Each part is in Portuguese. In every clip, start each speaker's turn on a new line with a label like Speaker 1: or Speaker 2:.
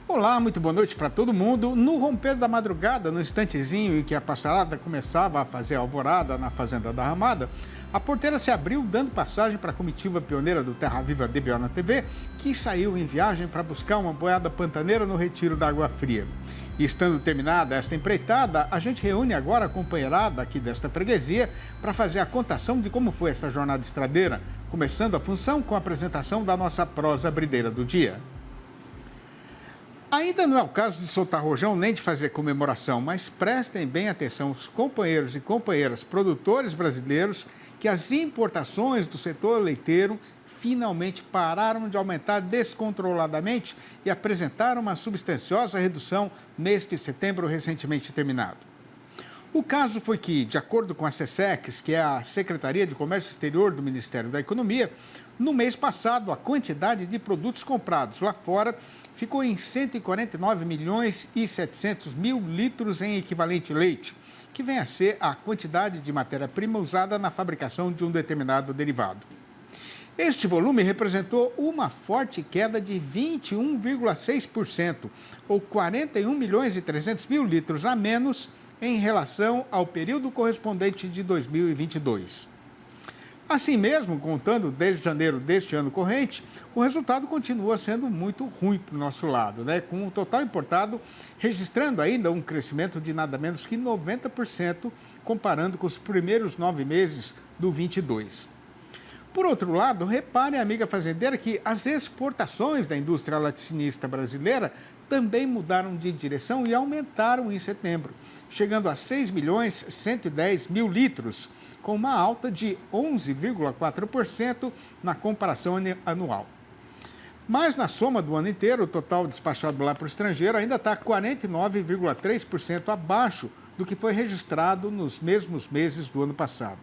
Speaker 1: Olá, muito boa noite para todo mundo. No romper da madrugada, no instantezinho em que a passarada começava a fazer alvorada na Fazenda da Ramada, a porteira se abriu dando passagem para a comitiva pioneira do Terra Viva DBO na TV, que saiu em viagem para buscar uma boiada pantaneira no retiro da Água Fria. E estando terminada esta empreitada, a gente reúne agora a companheirada aqui desta freguesia para fazer a contação de como foi essa jornada estradeira, começando a função com a apresentação da nossa prosa brideira do dia. Ainda não é o caso de soltar rojão nem de fazer comemoração, mas prestem bem atenção os companheiros e companheiras produtores brasileiros que as importações do setor leiteiro finalmente pararam de aumentar descontroladamente e apresentaram uma substanciosa redução neste setembro recentemente terminado. O caso foi que, de acordo com a SECEX, que é a Secretaria de Comércio Exterior do Ministério da Economia, no mês passado a quantidade de produtos comprados lá fora ficou em 149 milhões e 700 mil litros em equivalente leite, que vem a ser a quantidade de matéria-prima usada na fabricação de um determinado derivado. Este volume representou uma forte queda de 21,6%, ou 41 milhões e 300 mil litros a menos em relação ao período correspondente de 2022. Assim mesmo, contando desde janeiro deste ano corrente, o resultado continua sendo muito ruim para o nosso lado, com o total importado registrando ainda um crescimento de nada menos que 90%, comparando com os primeiros 9 meses do 22. Por outro lado, repare, amiga fazendeira, que as exportações da indústria laticínista brasileira também mudaram de direção e aumentaram em setembro, chegando a 6 milhões 110 mil litros, com uma alta de 11,4% na comparação anual. Mas na soma do ano inteiro, o total despachado lá para o estrangeiro ainda está 49,3% abaixo do que foi registrado nos mesmos meses do ano passado.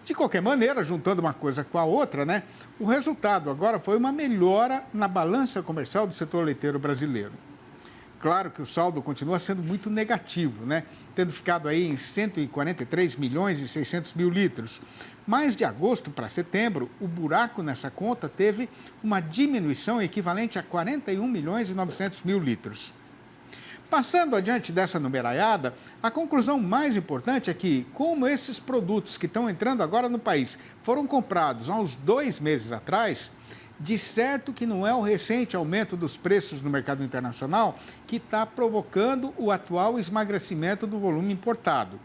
Speaker 1: De qualquer maneira, juntando uma coisa com a outra, o resultado agora foi uma melhora na balança comercial do setor leiteiro brasileiro. Claro que o saldo continua sendo muito negativo, tendo ficado aí em 143 milhões e 600 mil litros. Mas de agosto para setembro, o buraco nessa conta teve uma diminuição equivalente a 41 milhões e 900 mil litros. Passando adiante dessa numeraiada, a conclusão mais importante é que, como esses produtos que estão entrando agora no país foram comprados há uns 2 meses atrás, de certo que não é o recente aumento dos preços no mercado internacional que está provocando o atual esmagrecimento do volume importado.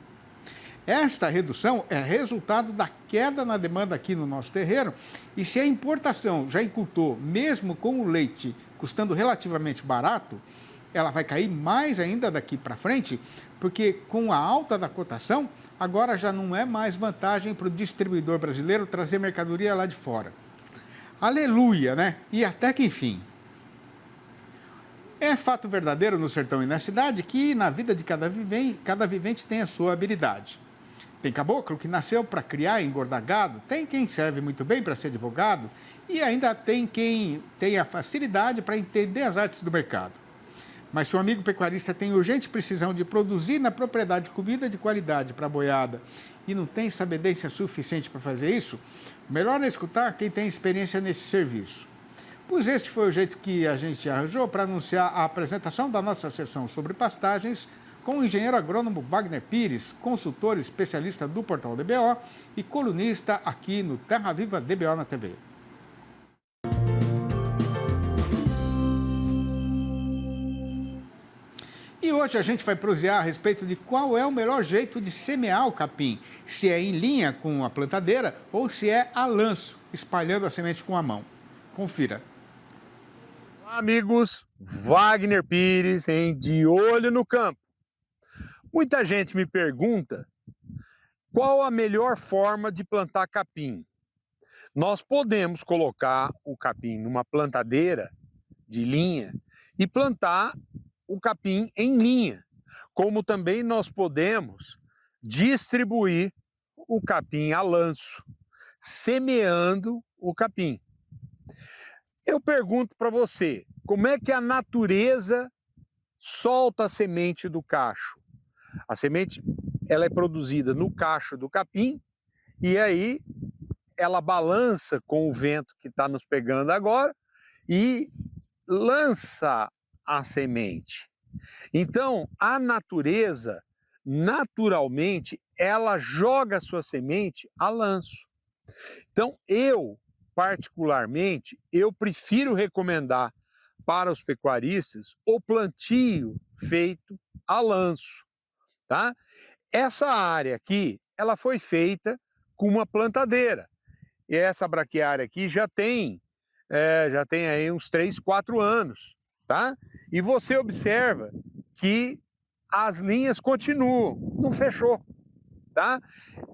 Speaker 1: Esta redução é resultado da queda na demanda aqui no nosso terreno e se a importação já encurtou, mesmo com o leite custando relativamente barato, ela vai cair mais ainda daqui para frente, porque com a alta da cotação, agora já não é mais vantagem para o distribuidor brasileiro trazer mercadoria lá de fora. Aleluia, E até que enfim. É fato verdadeiro no sertão e na cidade que na vida de cada vivente tem a sua habilidade. Tem caboclo que nasceu para criar e engordar gado, tem quem serve muito bem para ser advogado e ainda tem quem tem a facilidade para entender as artes do mercado. Mas se o amigo pecuarista tem urgente precisão de produzir na propriedade comida de qualidade para a boiada e não tem sabedência suficiente para fazer isso, melhor é escutar quem tem experiência nesse serviço. Pois este foi o jeito que a gente arranjou para anunciar a apresentação da nossa sessão sobre pastagens com o engenheiro agrônomo Wagner Pires, consultor especialista do Portal DBO e colunista aqui no Terra Viva DBO na TV. E hoje a gente vai prosear a respeito de qual é o melhor jeito de semear o capim, se é em linha com a plantadeira ou se é a lanço, espalhando a semente com a mão. Confira.
Speaker 2: Olá, amigos, Wagner Pires, De Olho no Campo. Muita gente me pergunta qual a melhor forma de plantar capim. Nós podemos colocar o capim numa plantadeira de linha e plantar o capim em linha, como também nós podemos distribuir o capim a lanço, semeando o capim. Eu pergunto para você, como é que a natureza solta a semente do cacho? A semente ela é produzida no cacho do capim e aí ela balança com o vento que está nos pegando agora e lança a semente. Então, a natureza, naturalmente, ela joga a sua semente a lanço. Então, particularmente, eu prefiro recomendar para os pecuaristas o plantio feito a lanço, tá? Essa área aqui, ela foi feita com uma plantadeira. E essa braquiária aqui já tem aí uns 3, 4 anos, tá? E você observa que as linhas continuam, não fechou, tá?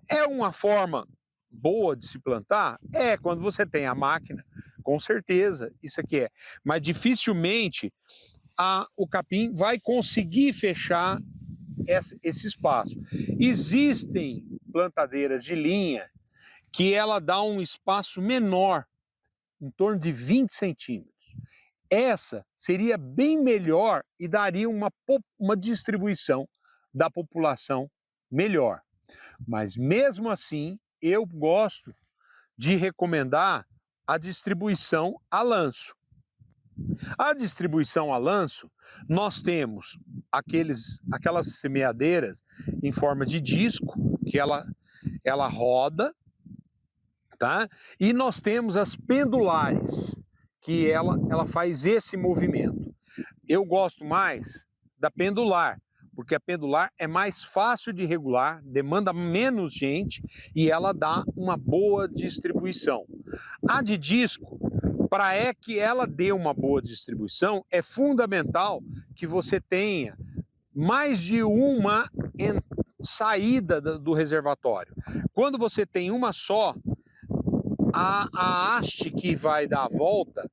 Speaker 2: É uma forma boa de se plantar? É, quando você tem a máquina, com certeza, isso aqui é. Mas dificilmente o capim vai conseguir fechar esse espaço. Existem plantadeiras de linha que ela dá um espaço menor, em torno de 20 centímetros. Essa seria bem melhor e daria uma distribuição da população melhor. Mas mesmo assim, eu gosto de recomendar a distribuição a lanço. A distribuição a lanço, nós temos aquelas semeadeiras em forma de disco, que ela roda, tá? E nós temos as pendulares, que ela faz esse movimento. Eu gosto mais da pendular, porque a pendular é mais fácil de regular, demanda menos gente e ela dá uma boa distribuição. A de disco, para que ela dê uma boa distribuição, é fundamental que você tenha mais de uma saída do reservatório. Quando você tem uma só, a haste que vai dar a volta,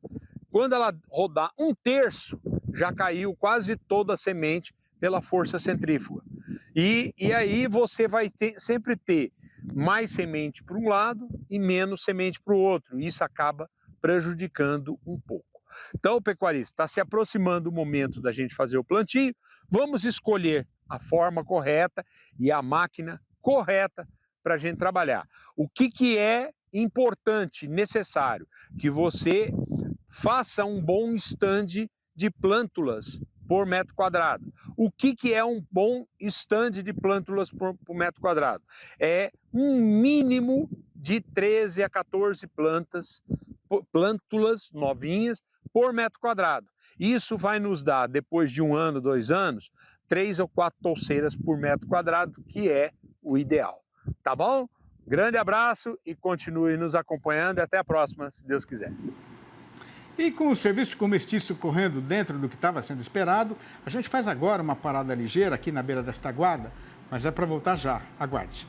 Speaker 2: quando ela rodar 1/3, já caiu quase toda a semente pela força centrífuga. E aí você vai sempre ter mais semente para um lado e menos semente para o outro. E isso acaba prejudicando um pouco. Então, pecuarista, está se aproximando o momento da gente fazer o plantio. Vamos escolher a forma correta e a máquina correta para a gente trabalhar. O que é importante, necessário? Que você faça um bom estande de plântulas por metro quadrado. O que é um bom estande de plântulas por metro quadrado? É um mínimo de 13 a 14 plântulas novinhas por metro quadrado. Isso vai nos dar, depois de 1 ano, 2 anos, 3 ou 4 touceiras por metro quadrado, que é o ideal. Tá bom? Grande abraço e continue nos acompanhando e até a próxima, se Deus quiser.
Speaker 1: E com o serviço com mestiço correndo dentro do que estava sendo esperado, a gente faz agora uma parada ligeira aqui na beira desta guarda, mas é para voltar já. Aguarde.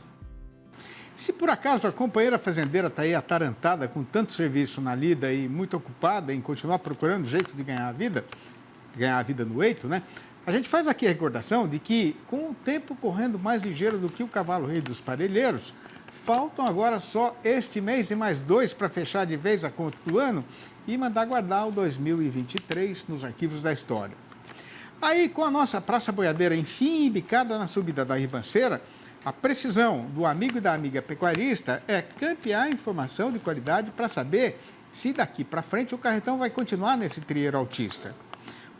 Speaker 1: Se por acaso a companheira fazendeira está aí atarantada com tanto serviço na lida e muito ocupada em continuar procurando jeito de ganhar a vida no eito, né? A gente faz aqui a recordação de que, com o tempo correndo mais ligeiro do que o cavalo rei dos parelheiros, faltam agora só este mês e mais 2 para fechar de vez a conta do ano e mandar guardar o 2023 nos arquivos da história. Aí, com a nossa praça boiadeira enfim embicada na subida da ribanceira, a precisão do amigo e da amiga pecuarista é campear informação de qualidade para saber se daqui para frente o carretão vai continuar nesse trieiro autista.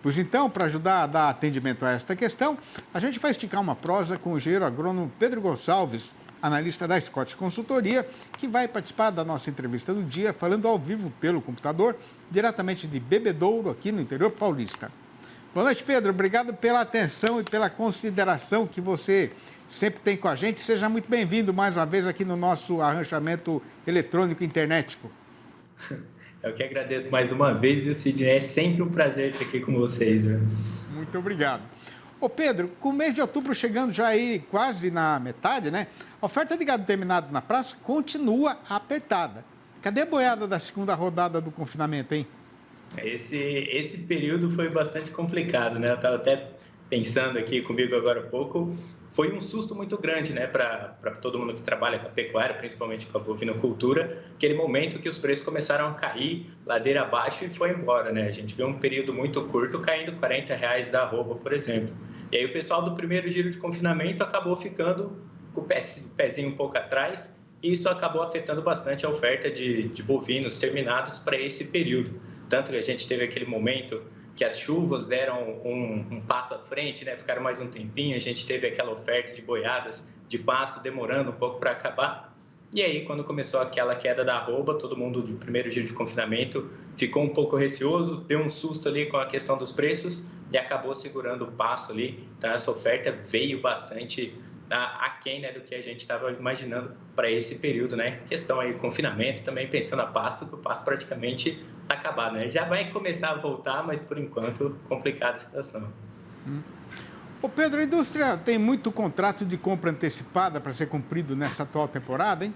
Speaker 1: Pois então, para ajudar a dar atendimento a esta questão, a gente vai esticar uma prosa com o engenheiro agrônomo Pedro Gonçalves, analista da Scott Consultoria, que vai participar da nossa entrevista do dia, falando ao vivo pelo computador, diretamente de Bebedouro, aqui no interior paulista. Boa noite, Pedro. Obrigado pela atenção e pela consideração que você sempre tem com a gente. Seja muito bem-vindo mais uma vez aqui no nosso arranchamento eletrônico internetico.
Speaker 3: Eu que agradeço mais uma vez, viu, Sidney? É sempre um prazer estar aqui com vocês, viu?
Speaker 1: Muito obrigado. Ô Pedro, com o mês de outubro chegando já aí quase na metade, né? A oferta de gado terminado na praça continua apertada. Cadê a boiada da segunda rodada do confinamento, hein?
Speaker 3: Esse período foi bastante complicado, né? Eu estava até pensando aqui comigo agora há pouco. Foi um susto muito grande, né, para todo mundo que trabalha com a pecuária, principalmente com a bovinocultura, aquele momento que os preços começaram a cair, ladeira abaixo, e foi embora, né? A gente viu um período muito curto caindo R$40 da arroba, por exemplo. E aí o pessoal do primeiro giro de confinamento acabou ficando com o pezinho um pouco atrás, e isso acabou afetando bastante a oferta de bovinos terminados para esse período. Tanto que a gente teve aquele momento que as chuvas deram um passo à frente, né? Ficaram mais um tempinho, a gente teve aquela oferta de boiadas de pasto demorando um pouco para acabar. E aí, quando começou aquela queda da arroba, todo mundo do primeiro dia de confinamento ficou um pouco receoso, deu um susto ali com a questão dos preços e acabou segurando o passo ali. Então, essa oferta veio bastante aquém, né, do que a gente estava imaginando para esse período, né? Questão aí, confinamento, também pensando a pasto, que o pasto praticamente está acabado, né? Já vai começar a voltar, mas por enquanto, complicada a situação.
Speaker 1: Ô Pedro, a indústria tem muito contrato de compra antecipada para ser cumprido nessa atual temporada, hein?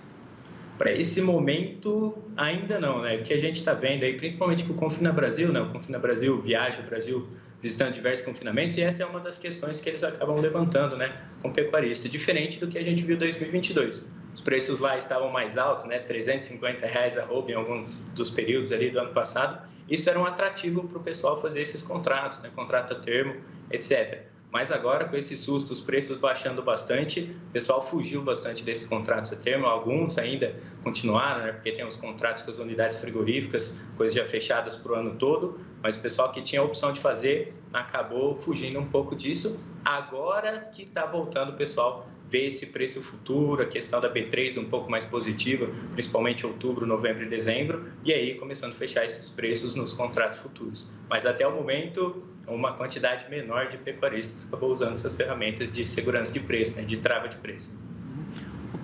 Speaker 3: Para esse momento, ainda não, né? O que a gente está vendo aí, principalmente com o Confina Brasil, né? O Confina Brasil, Viaja Brasil, visitando diversos confinamentos, e essa é uma das questões que eles acabam levantando, né? Com o pecuarista, diferente do que a gente viu em 2022. Os preços lá estavam mais altos, né? R$350 a arroba em alguns dos períodos ali do ano passado. Isso era um atrativo para o pessoal fazer esses contratos, né? Contrato a termo, etc. Mas agora, com esse susto, os preços baixando bastante, o pessoal fugiu bastante desses contratos a termo. Alguns ainda continuaram, né? Porque tem os contratos com as unidades frigoríficas, coisas já fechadas para o ano todo, mas o pessoal que tinha a opção de fazer acabou fugindo um pouco disso. Agora que está voltando, o pessoal vê esse preço futuro, a questão da B3 um pouco mais positiva, principalmente outubro, novembro e dezembro, e aí começando a fechar esses preços nos contratos futuros. Mas até o momento, uma quantidade menor de pecuaristas acabou usando essas ferramentas de segurança de preço, né, de trava de preço.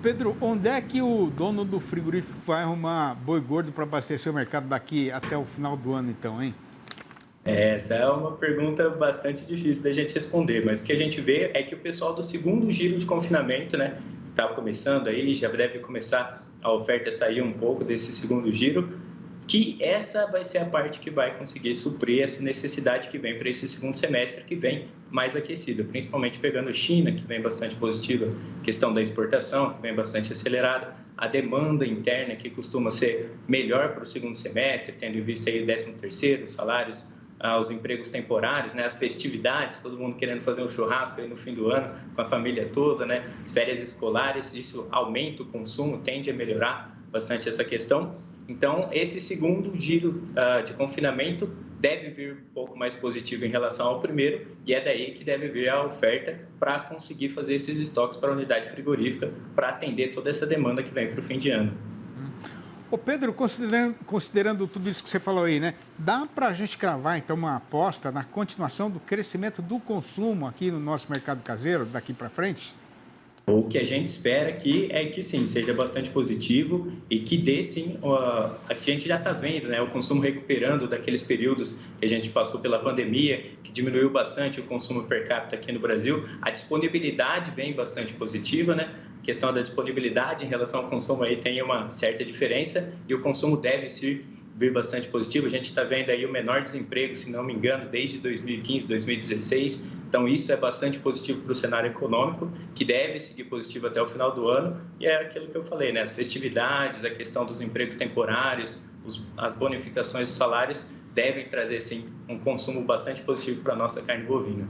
Speaker 1: Pedro, onde é que o dono do frigorífico vai arrumar boi gordo para abastecer o mercado daqui até o final do ano, então, hein?
Speaker 3: Essa é uma pergunta bastante difícil da gente responder, mas o que a gente vê é que o pessoal do segundo giro de confinamento, né, que estava começando aí, já deve começar a oferta a sair um pouco desse segundo giro, que essa vai ser a parte que vai conseguir suprir essa necessidade que vem para esse segundo semestre, que vem mais aquecida, principalmente pegando China, que vem bastante positiva, questão da exportação, que vem bastante acelerada, a demanda interna, que costuma ser melhor para o segundo semestre, tendo em vista aí o 13º, os salários, os empregos temporários, né, as festividades, todo mundo querendo fazer um churrasco aí no fim do ano com a família toda, né, as férias escolares, isso aumenta o consumo, tende a melhorar bastante essa questão. Então, esse segundo giro de confinamento deve vir um pouco mais positivo em relação ao primeiro, e é daí que deve vir a oferta para conseguir fazer esses estoques para a unidade frigorífica, para atender toda essa demanda que vem para o fim de ano.
Speaker 1: Ô Pedro, considerando tudo isso que você falou aí, né? Dá para a gente cravar, então, uma aposta na continuação do crescimento do consumo aqui no nosso mercado caseiro daqui para frente?
Speaker 3: O que a gente espera aqui é que, sim, seja bastante positivo e que dê, sim, a gente já está vendo, né, o consumo recuperando daqueles períodos que a gente passou pela pandemia, que diminuiu bastante o consumo per capita aqui no Brasil. A disponibilidade vem bastante positiva, né? A questão da disponibilidade em relação ao consumo aí tem uma certa diferença e o consumo deve vir bastante positivo. A gente está vendo aí o menor desemprego, se não me engano, desde 2015, 2016. Então, isso é bastante positivo para o cenário econômico, que deve seguir positivo até o final do ano. E é aquilo que eu falei, né? As festividades, a questão dos empregos temporários, as bonificações dos salários devem trazer, sim, um consumo bastante positivo para a nossa carne bovina.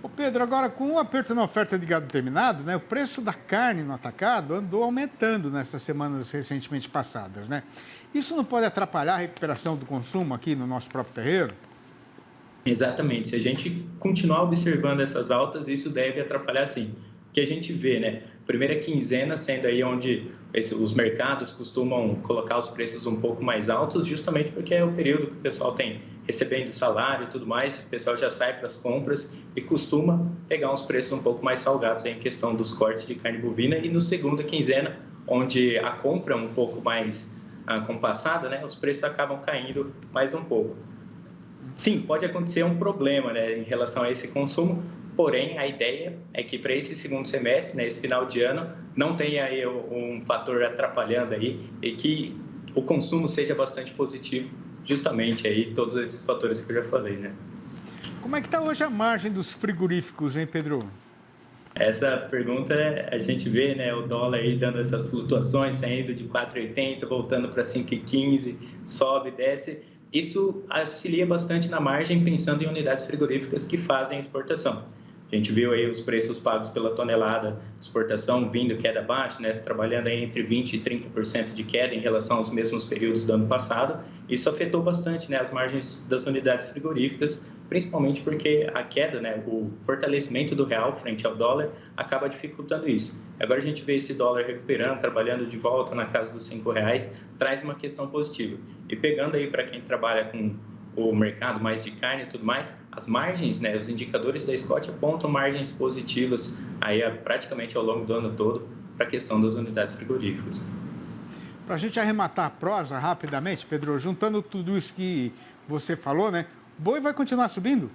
Speaker 1: Ô Pedro, agora com o aperto na oferta de gado terminado, né, o preço da carne no atacado andou aumentando nessas semanas recentemente passadas, né? Isso não pode atrapalhar a recuperação do consumo aqui no nosso próprio terreiro?
Speaker 3: Exatamente. Se a gente continuar observando essas altas, isso deve atrapalhar, sim. O que a gente vê, né? Primeira quinzena sendo aí onde os mercados costumam colocar os preços um pouco mais altos, justamente porque é o período que o pessoal tem recebendo salário e tudo mais, o pessoal já sai para as compras e costuma pegar uns preços um pouco mais salgados aí em questão dos cortes de carne bovina. E no segunda quinzena, onde a compra é um pouco mais compassada, né? Os preços acabam caindo mais um pouco. Sim, pode acontecer um problema, né, em relação a esse consumo, porém a ideia é que para esse segundo semestre, né, esse final de ano, não tenha aí um fator atrapalhando aí e que o consumo seja bastante positivo, justamente aí todos esses fatores que eu já falei, né.
Speaker 1: Como é que está hoje a margem dos frigoríficos, hein, Pedro?
Speaker 3: Essa pergunta a gente vê, né, o dólar aí dando essas flutuações, saindo de 4,80, voltando para 5,15, sobe, desce. Isso auxilia bastante na margem, pensando em unidades frigoríficas que fazem exportação. A gente viu aí os preços pagos pela tonelada de exportação vindo queda abaixo, né, trabalhando aí entre 20% e 30% de queda em relação aos mesmos períodos do ano passado. Isso afetou bastante, né, as margens das unidades frigoríficas, principalmente porque a queda, né, o fortalecimento do real frente ao dólar acaba dificultando isso. Agora a gente vê esse dólar recuperando, trabalhando de volta na casa dos R$ 5, traz uma questão positiva. E pegando aí para quem trabalha com o mercado mais de carne e tudo mais, as margens, né, os indicadores da Scott apontam margens positivas aí praticamente ao longo do ano todo para a questão das unidades frigoríficas.
Speaker 1: Para a gente arrematar a prosa rapidamente, Pedro, juntando tudo isso que você falou, né? O boi vai continuar subindo?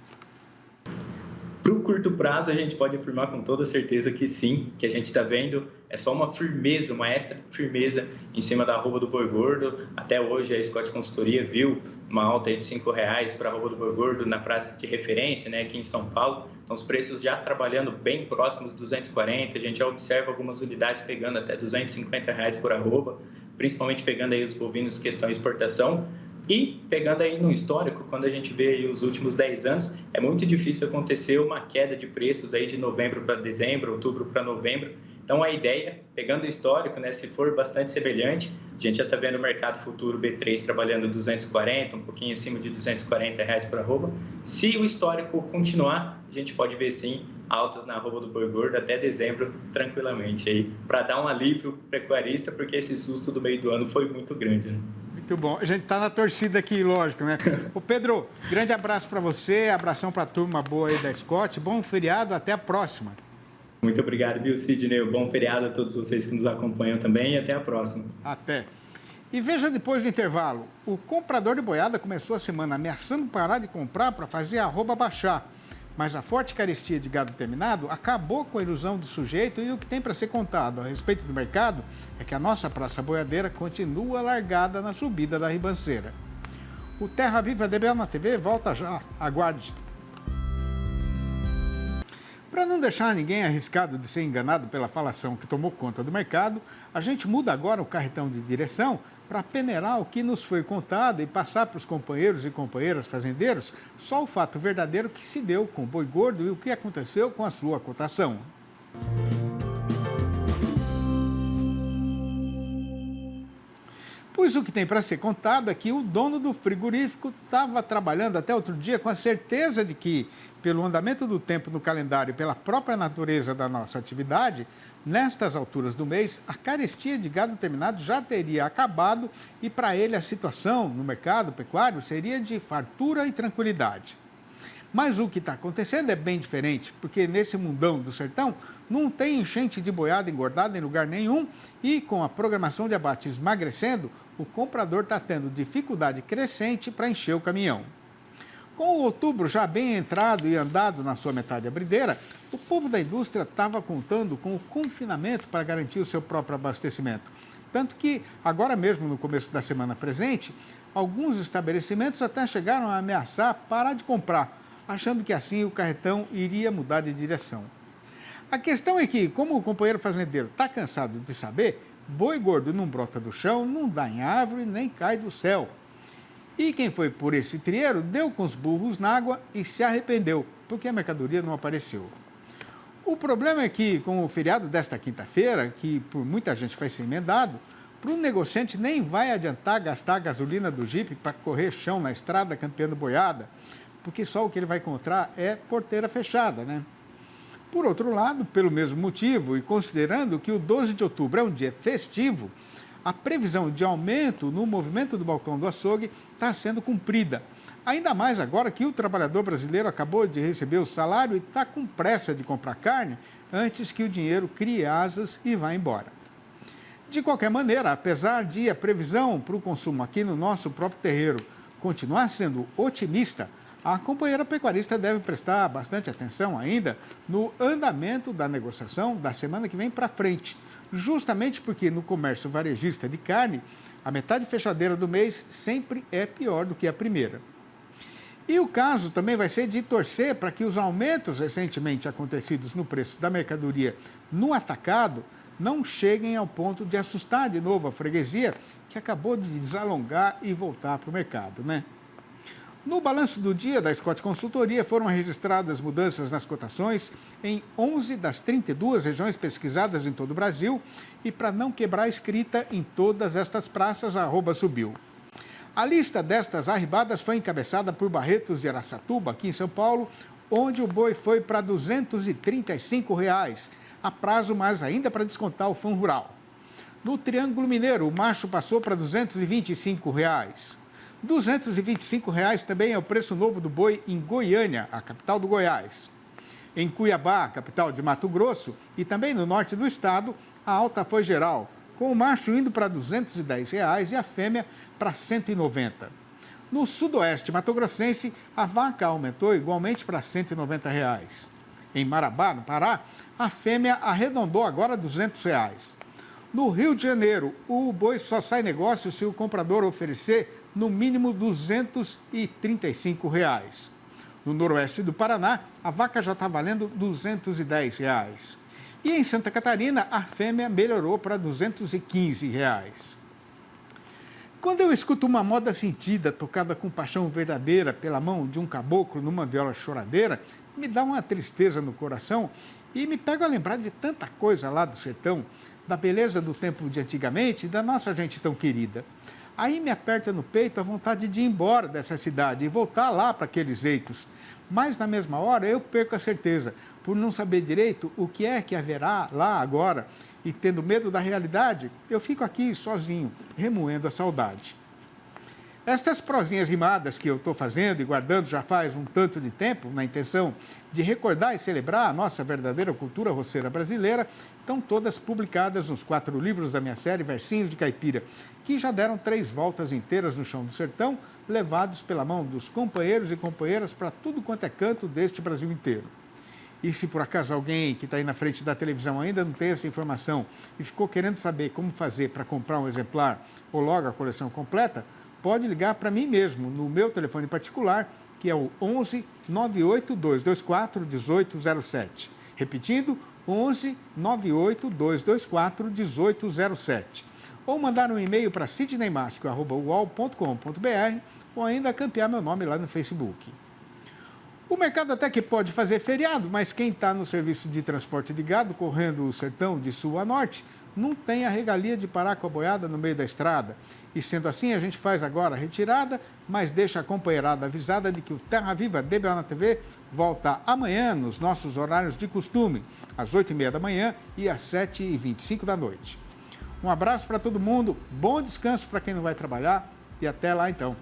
Speaker 3: Para o curto prazo, a gente pode afirmar com toda certeza que sim, que a gente está vendo é só uma firmeza, uma extra firmeza em cima da arroba do boi gordo. Até hoje a Scott Consultoria viu uma alta aí de R$ 5 para a arroba do boi gordo na praça de referência, né, aqui em São Paulo. Então os preços já trabalhando bem próximos dos 240, a gente já observa algumas unidades pegando até R$ 250 por arroba, principalmente pegando aí os bovinos questão exportação. E pegando aí no histórico, quando a gente vê aí os últimos 10 anos, é muito difícil acontecer uma queda de preços aí de novembro para dezembro, outubro para novembro. Então a ideia, pegando o histórico, né, se for bastante semelhante, a gente já está vendo o mercado futuro B3 trabalhando 240, um pouquinho acima de R$ 240 por arroba. Se o histórico continuar, a gente pode ver sim altas na arroba do boi gordo até dezembro tranquilamente aí, para dar um alívio pecuarista, porque esse susto do meio do ano foi muito grande, né?
Speaker 1: Muito bom. A gente está na torcida aqui, lógico, né? Ô Pedro, grande abraço para você, abração para a turma boa aí da Scott. Bom feriado, até a próxima.
Speaker 3: Muito obrigado, viu, Sidney? Bom feriado a todos vocês que nos acompanham também e até a próxima.
Speaker 1: Até. E veja depois do intervalo, o comprador de boiada começou a semana ameaçando parar de comprar para fazer a arroba baixar. Mas a forte carestia de gado terminado acabou com a ilusão do sujeito e o que tem para ser contado a respeito do mercado é que a nossa praça boiadeira continua largada na subida da ribanceira. O Terra Viva DBA na TV volta já. Aguarde. Para não deixar ninguém arriscado de ser enganado pela falação que tomou conta do mercado, a gente muda agora o carretão de direção para peneirar o que nos foi contado e passar para os companheiros e companheiras fazendeiros só o fato verdadeiro que se deu com o boi gordo e o que aconteceu com a sua cotação. Pois o que tem para ser contado é que o dono do frigorífico estava trabalhando até outro dia com a certeza de que, pelo andamento do tempo no calendário e pela própria natureza da nossa atividade, nestas alturas do mês, a carestia de gado terminado já teria acabado e para ele a situação no mercado pecuário seria de fartura e tranquilidade. Mas o que está acontecendo é bem diferente, porque nesse mundão do sertão não tem enchente de boiada engordada em lugar nenhum e com a programação de abate esmagrecendo, o comprador está tendo dificuldade crescente para encher o caminhão. Com o outubro já bem entrado e andado na sua metade abrideira, o povo da indústria estava contando com o confinamento para garantir o seu próprio abastecimento. Tanto que, agora mesmo no começo da semana presente, alguns estabelecimentos até chegaram a ameaçar parar de comprar, achando que assim o carretão iria mudar de direção. A questão é que, como o companheiro fazendeiro está cansado de saber, boi gordo não brota do chão, não dá em árvore, nem cai do céu. E quem foi por esse trieiro deu com os burros na água e se arrependeu, porque a mercadoria não apareceu. O problema é que, com o feriado desta quinta-feira, que por muita gente vai ser emendado, para o negociante nem vai adiantar gastar a gasolina do Jeep para correr chão na estrada campeando boiada, porque só o que ele vai encontrar é porteira fechada, né? Por outro lado, pelo mesmo motivo e considerando que o 12 de outubro é um dia festivo, a previsão de aumento no movimento do balcão do açougue está sendo cumprida. Ainda mais agora que o trabalhador brasileiro acabou de receber o salário e está com pressa de comprar carne antes que o dinheiro crie asas e vá embora. De qualquer maneira, apesar de a previsão para o consumo aqui no nosso próprio terreiro continuar sendo otimista, a companheira pecuarista deve prestar bastante atenção ainda no andamento da negociação da semana que vem para frente, justamente porque no comércio varejista de carne, a metade fechadeira do mês sempre é pior do que a primeira. E o caso também vai ser de torcer para que os aumentos recentemente acontecidos no preço da mercadoria no atacado não cheguem ao ponto de assustar de novo a freguesia, que acabou de desalongar e voltar para o mercado, né? No balanço do dia da Scott Consultoria, foram registradas mudanças nas cotações em 11 das 32 regiões pesquisadas em todo o Brasil e, para não quebrar a escrita, em todas estas praças, a arroba subiu. A lista destas arribadas foi encabeçada por Barretos de Araçatuba, aqui em São Paulo, onde o boi foi para R$ 235, a prazo, mas ainda para descontar o fundo rural. No Triângulo Mineiro, o macho passou para R$ 225. R$ 225 também é o preço novo do boi em Goiânia, a capital do Goiás. Em Cuiabá, capital de Mato Grosso, e também no norte do estado, a alta foi geral, com o macho indo para R$ 210 e a fêmea para R$ 190. No sudoeste mato-grossense, a vaca aumentou igualmente para R$ 190. Em Marabá, no Pará, a fêmea arredondou agora R$ 200. No Rio de Janeiro, o boi só sai negócio se o comprador oferecer no mínimo R$ 235. No noroeste do Paraná, a vaca já está valendo R$ 210. E em Santa Catarina, a fêmea melhorou para R$ 215. Quando eu escuto uma moda sentida, tocada com paixão verdadeira pela mão de um caboclo numa viola choradeira, me dá uma tristeza no coração e me pego a lembrar de tanta coisa lá do sertão, da beleza do tempo de antigamente e da nossa gente tão querida. Aí me aperta no peito a vontade de ir embora dessa cidade e voltar lá para aqueles eitos. Mas, na mesma hora, eu perco a certeza, por não saber direito o que é que haverá lá agora. E tendo medo da realidade, eu fico aqui sozinho, remoendo a saudade. Estas prosinhas rimadas que eu estou fazendo e guardando já faz um tanto de tempo, na intenção de recordar e celebrar a nossa verdadeira cultura roceira brasileira, estão todas publicadas nos 4 livros da minha série Versinhos de Caipira, que já deram 3 voltas inteiras no chão do sertão, levados pela mão dos companheiros e companheiras para tudo quanto é canto deste Brasil inteiro. E se por acaso alguém que está aí na frente da televisão ainda não tem essa informação e ficou querendo saber como fazer para comprar um exemplar ou logo a coleção completa, pode ligar para mim mesmo no meu telefone particular, que é o 11 98 224 1807. Repetindo, 11 98 224 1807. Ou mandar um e-mail para sidneymasco@uol.com.br ou ainda campear meu nome lá no Facebook. O mercado até que pode fazer feriado, mas quem está no serviço de transporte de gado, correndo o sertão de sul a norte, não tem a regalia de parar com a boiada no meio da estrada. E sendo assim, a gente faz agora a retirada, mas deixa a companheirada avisada de que o Terra Viva DBO na TV volta amanhã nos nossos horários de costume, às 8h30 da manhã e às 7h25 da noite. Um abraço para todo mundo, bom descanso para quem não vai trabalhar e até lá então.